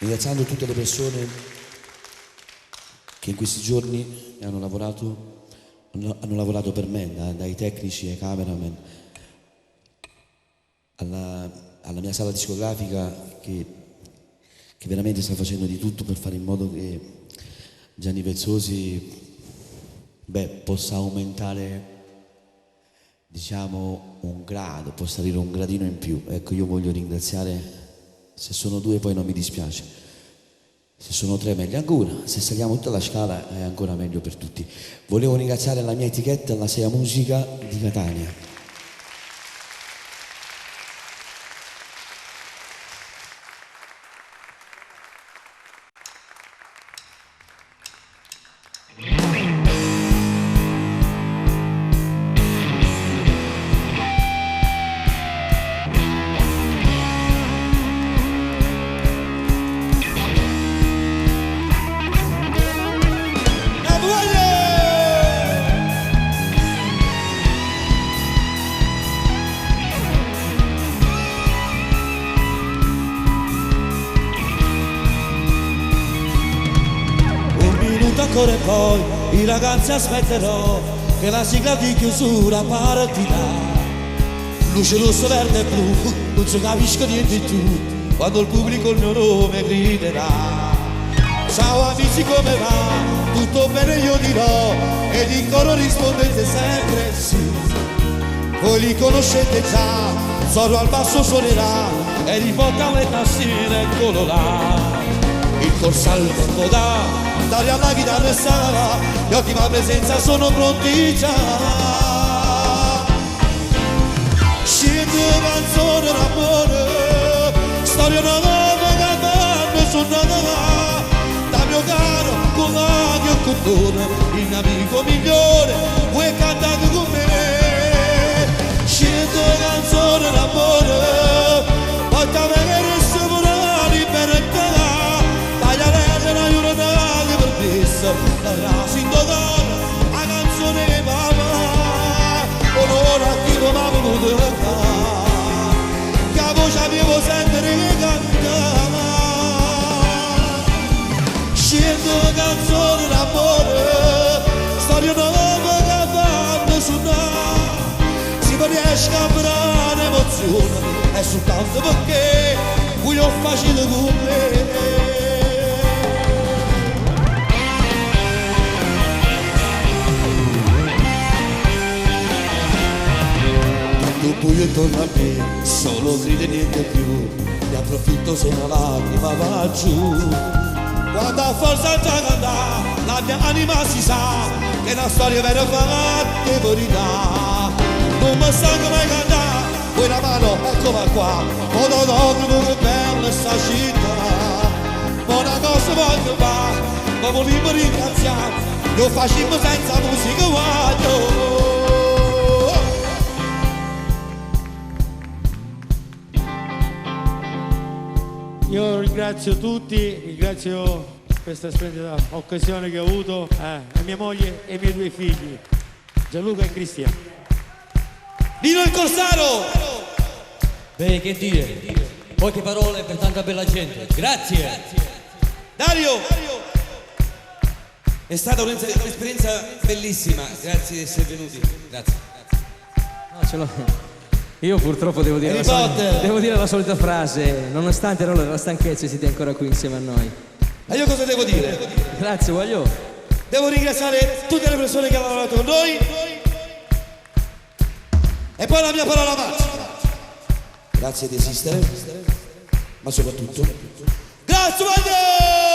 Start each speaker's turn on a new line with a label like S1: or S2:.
S1: ringraziando tutte le persone che in questi giorni hanno lavorato per me, dai tecnici ai cameraman, alla mia sala discografica che veramente sta facendo di tutto per fare in modo che Gianni Vezzosi possa aumentare, diciamo, un grado, possa salire un gradino in più. Ecco, io voglio ringraziare. Se sono due poi non mi dispiace, se sono tre meglio ancora, se saliamo tutta la scala è ancora meglio per tutti. Volevo ringraziare la mia etichetta, la Sea Musica di Catania.
S2: Ancora e poi i ragazzi aspetterò che la sigla di chiusura partirà. Luce rosso, verde e blu, non si capisce niente più quando il pubblico il mio nome griderà. Ciao amici, come va? Tutto bene io dirò ed in coro rispondete sempre sì. Voi li conoscete già, Zorro al basso suonerà e riporta le tastiere, eccolo là. Il corsallo tempo dà, Daria alla chitarra e sarà, di ottima presenza sono pronti già. Scende canzone d'amore, storia nuova che vanno suonata, da mio caro con l'agio e cotone, il amico migliore, vuoi cantare con me. Scende canzone d'amore, porta vedere se vorrà libertà, taglia le una giornata. La rasindogan, la canzone che mamma, onore a chi non ha voluto cantare, che la voce avevo sentire che cantava. Scendo canzone d'amore, storia nuova che vanno suonare, si riesce a brare emozione, è soltanto perché voglio facile con me. Buio intorno a me, solo grida e niente più, ne approfitto se una lacrima va giù. Quando a forza già canta, la mia anima si sa, che è una storia vera fatta verità. Non mi sa come cantare, vuoi la mano, eccola qua, modo d'occhio che bella sta città. Ma una cosa voglio fare, ma volevo ringraziare, lo facciamo senza musica guaglio.
S3: Io ringrazio tutti, ringrazio questa splendida occasione che ho avuto, mia moglie e i miei due figli, Gianluca e Cristian.
S2: Nino il Corsaro!
S4: Beh, che dire, poche parole per tanta bella gente. Grazie!
S2: Dario!
S5: È stata un'esperienza bellissima, grazie di essere venuti. Grazie.
S4: No, ce l'ho. Io purtroppo devo dire la solita frase, nonostante la stanchezza siete ancora qui insieme a noi.
S2: E io cosa devo dire?
S4: Grazie, voglio.
S2: Devo ringraziare tutte le persone che hanno lavorato con noi. E poi la mia parola magica.
S1: Grazie di esistere, ma soprattutto
S2: grazie, Mario!